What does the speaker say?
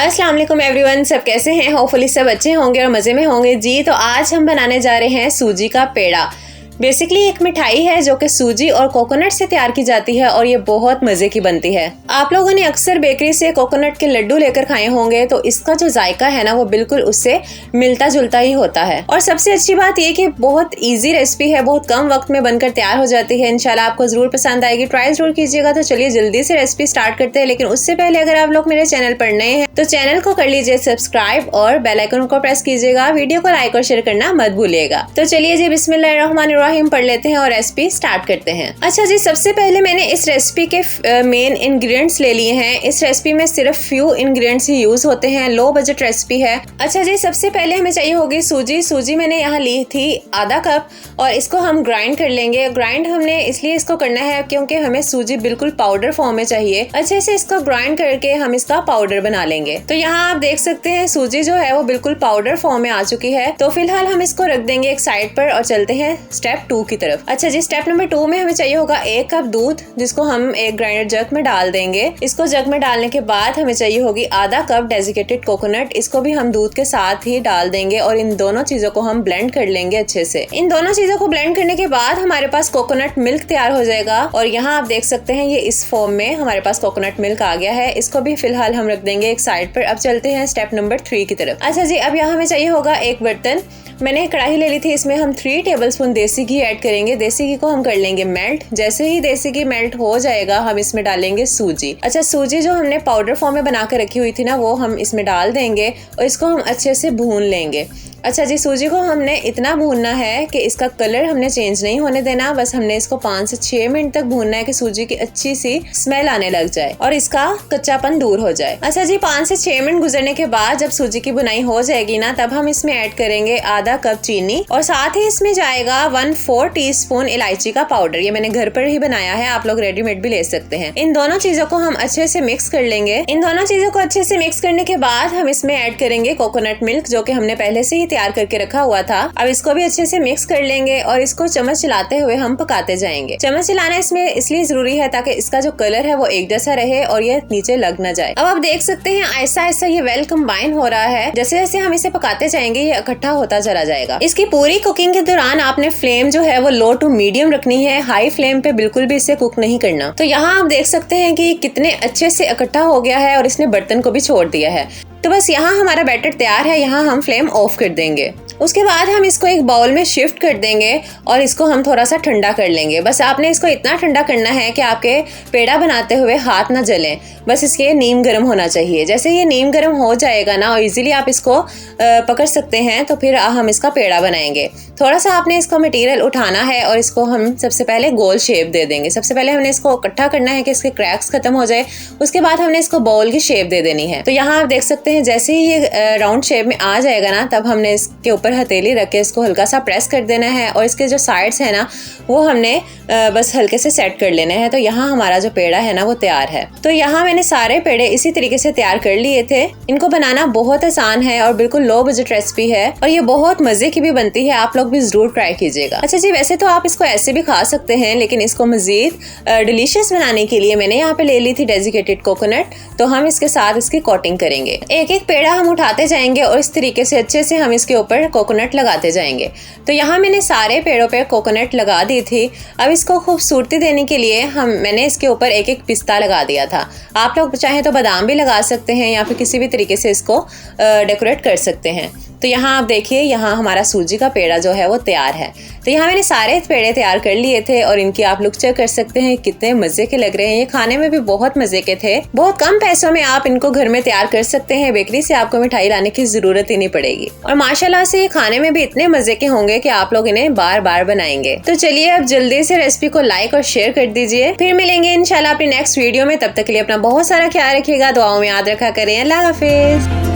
अस्सलाम वालेकुम एवरीवन, सब कैसे हैं। होपफुली सब अच्छे होंगे और मज़े में होंगे जी। तो आज हम बनाने जा रहे हैं सूजी का पेड़ा। बेसिकली एक मिठाई है जो कि सूजी और कोकोनट से तैयार की जाती है और ये बहुत मज़े की बनती है। आप लोगों ने अक्सर बेकरी से कोकोनट के लड्डू लेकर खाए होंगे, तो इसका जो जायका है ना वो बिल्कुल उससे मिलता जुलता ही होता है। और सबसे अच्छी बात ये कि बहुत इजी रेसिपी है, बहुत कम वक्त में बनकर तैयार हो जाती है। इंशाल्लाह आपको जरूर पसंद आएगी, ट्राई जरूर कीजिएगा। तो चलिए जल्दी से रेसिपी स्टार्ट करते हैं। लेकिन उससे पहले अगर आप लोग मेरे चैनल पर नए हैं तो चैनल को कर लीजिए सब्सक्राइब और बेल आइकन को प्रेस कीजिएगा। वीडियो को लाइक और शेयर करना मत भूलिएगा। तो चलिए जी बिस्मिल्लाहिर्रहमानिर्रहीम पढ़ लेते हैं और रेसिपी स्टार्ट करते हैं। अच्छा जी, सबसे पहले मैंने इस रेसिपी के मेन इंग्रेडिएंट्स ले लिए हैं। इस रेसिपी में सिर्फ फ्यू इंग्रेडिएंट्स ही यूज होते हैं, लो बजट रेसिपी है। अच्छा जी, सबसे पहले हमें चाहिए होगी सूजी। सूजी मैंने यहाँ ली थी आधा कप और इसको हम ग्राइंड कर लेंगे। ग्राइंड हमने इसलिए इसको करना है क्योंकि हमें सूजी बिल्कुल पाउडर फॉर्म में चाहिए। अच्छे से इसको ग्राइंड करके हम इसका पाउडर बना लेंगे। तो यहाँ आप देख सकते हैं सूजी जो है वो बिल्कुल पाउडर फॉर्म में आ चुकी है। तो फिलहाल हम इसको रख देंगे एक साइड पर और चलते हैं स्टेप 2 की तरफ। अच्छा जी, स्टेप नंबर 2 में हमें चाहिए होगा 1 कप दूध, जिसको हम एक ग्राइंडर जग में डाल देंगे। इसको जग में डालने के बाद हमें चाहिए होगी आधा कप डेसिकेटेड कोकोनट। इसको भी हम दूध के साथ ही डाल देंगे और इन दोनों चीजों को हम ब्लेंड कर लेंगे अच्छे से। इन दोनों चीजों को ब्लेंड करने के बाद हमारे पास कोकोनट मिल्क तैयार हो जाएगा। और यहाँ आप देख सकते हैं ये इस फॉर्म में हमारे पास कोकोनट मिल्क आ गया है। इसको भी फिलहाल हम रख देंगे एक साइड पर। अब चलते हैं स्टेप नंबर 3 की तरफ। अच्छा जी, अब यहाँ हमें चाहिए होगा एक बर्तन। मैंने कढ़ाई ले ली थी, इसमें हम 3 टेबलस्पून देसी घी ऐड करेंगे। देसी घी को हम कर लेंगे मेल्ट। जैसे ही देसी घी मेल्ट हो जाएगा हम इसमें डालेंगे सूजी। अच्छा, सूजी जो हमने पाउडर फॉर्म में बना कर रखी हुई थी ना वो हम इसमें डाल देंगे और इसको हम अच्छे से भून लेंगे। अच्छा जी, सूजी को हमने इतना भूनना है कि इसका कलर हमने चेंज नहीं होने देना। बस हमने इसको 5 से 6 मिनट तक भूनना है कि सूजी की अच्छी सी स्मेल आने लग जाए और इसका कच्चापन दूर हो जाए। अच्छा जी, 5 से 6 मिनट गुजरने के बाद जब सूजी की बुनाई हो जाएगी ना तब हम इसमें ऐड करेंगे आधा कप चीनी और साथ ही इसमें जाएगा 1/4 टीस्पून इलायची का पाउडर। ये मैंने घर पर ही बनाया है, आप लोग रेडीमेड भी ले सकते हैं। इन दोनों चीजों को हम अच्छे से मिक्स कर लेंगे। इन दोनों चीजों को अच्छे से मिक्स करने के बाद हम इसमें ऐड करेंगे कोकोनट मिल्क जो कि हमने पहले से ही तैयार करके रखा हुआ था। अब इसको भी अच्छे से मिक्स कर लेंगे और इसको चम्मच चलाते हुए हम पकाते जाएंगे। चम्मच चलाना इसमें इसलिए जरूरी है ताकि इसका जो कलर है वो एक जैसा रहे और ये नीचे लग न जाए। अब आप देख सकते हैं ऐसा ऐसा ये वेल कंबाइन हो रहा है। जैसे जैसे हम इसे पकाते जाएंगे ये इकट्ठा होता चला जाएगा। इसकी पूरी कुकिंग के दौरान आपने फ्लेम जो है वो लो टू मीडियम रखनी है, हाई फ्लेम पे बिल्कुल भी इसे कुक नहीं करना। तो यहाँ आप देख सकते हैं कि कितने अच्छे से इकट्ठा हो गया है और इसने बर्तन को भी छोड़ दिया है। तो बस यहाँ हमारा बैटर तैयार है। यहाँ हम फ्लेम ऑफ कर देंगे। उसके बाद हम इसको एक बाउल में शिफ्ट कर देंगे और इसको हम थोड़ा सा ठंडा कर लेंगे। बस आपने इसको इतना ठंडा करना है कि आपके पेड़ा बनाते हुए हाथ ना जलें। बस इसके नीम गर्म होना चाहिए। जैसे ये नीम गर्म हो जाएगा ना और इजीली आप इसको पकड़ सकते हैं तो फिर हम इसका पेड़ा बनाएंगे। थोड़ा सा आपने इसको मटेरियल उठाना है और इसको हम सबसे पहले गोल शेप दे देंगे। सबसे पहले हमने इसको इकट्ठा करना है कि इसके क्रैक्स खत्म हो जाए। उसके बाद हमने इसको बॉल की शेप दे देनी है। तो यहाँ आप देख सकते हैं जैसे ही ये राउंड शेप में आ जाएगा ना तब हमने इसके ऊपर हथेली रख के इसको हल्का सा प्रेस कर देना है और इसके जो साइड्स है ना वो हमने बस हल्के से सेट कर लेना है। तो यहाँ हमारा जो पेड़ा है ना वो तैयार है। तो यहाँ मैंने सारे पेड़े इसी तरीके से तैयार कर लिए थे। इनको बनाना बहुत आसान है और बिल्कुल लो बजट रेसिपी है और ये बहुत मजे की भी बनती है। आप लोग भी जरूर ट्राई कीजिएगा। अच्छा जी, वैसे तो आप इसको ऐसे भी खा सकते हैं लेकिन इसको मजीद डिलीशियस बनाने के लिए मैंने यहाँ पे ले ली थी डेसिकेटेड कोकोनट। तो हम इसके साथ इसकी कोटिंग करेंगे। एक एक पेड़ा हम उठाते जाएंगे और इस तरीके से अच्छे से हम इसके ऊपर कोकोनट लगाते जाएंगे। तो यहाँ मैंने सारे पेड़ों पे कोकोनट लगा दी थी। अब इसको खूबसूरती देने के लिए मैंने इसके ऊपर एक एक पिस्ता लगा दिया था। आप लोग चाहें तो बादाम भी लगा सकते हैं या फिर किसी भी तरीके से इसको डेकोरेट कर सकते हैं। तो यहाँ आप देखिए, यहाँ हमारा सूजी का पेड़ा जो है वो तैयार है। तो यहाँ मैंने सारे पेड़े तैयार कर लिए थे और इनकी आप लुक चेक कर सकते हैं कितने मजे के लग रहे हैं। ये खाने में भी बहुत मजे के थे। बहुत कम पैसों में आप इनको घर में तैयार कर सकते हैं। बेकरी से आपको मिठाई लाने की जरूरत ही नहीं पड़ेगी और माशाल्लाह से ये खाने में भी इतने मजे के होंगे कि आप लोग इन्हें बार बार बनाएंगे। तो चलिए अब जल्दी से रेसिपी को लाइक और शेयर कर दीजिए। फिर मिलेंगे इंशाल्लाह अपनी नेक्स्ट वीडियो में। तब तक के लिए अपना बहुत सारा ख्याल रखिएगा, दुआओं में याद रखा करें। अल्लाह हाफिज।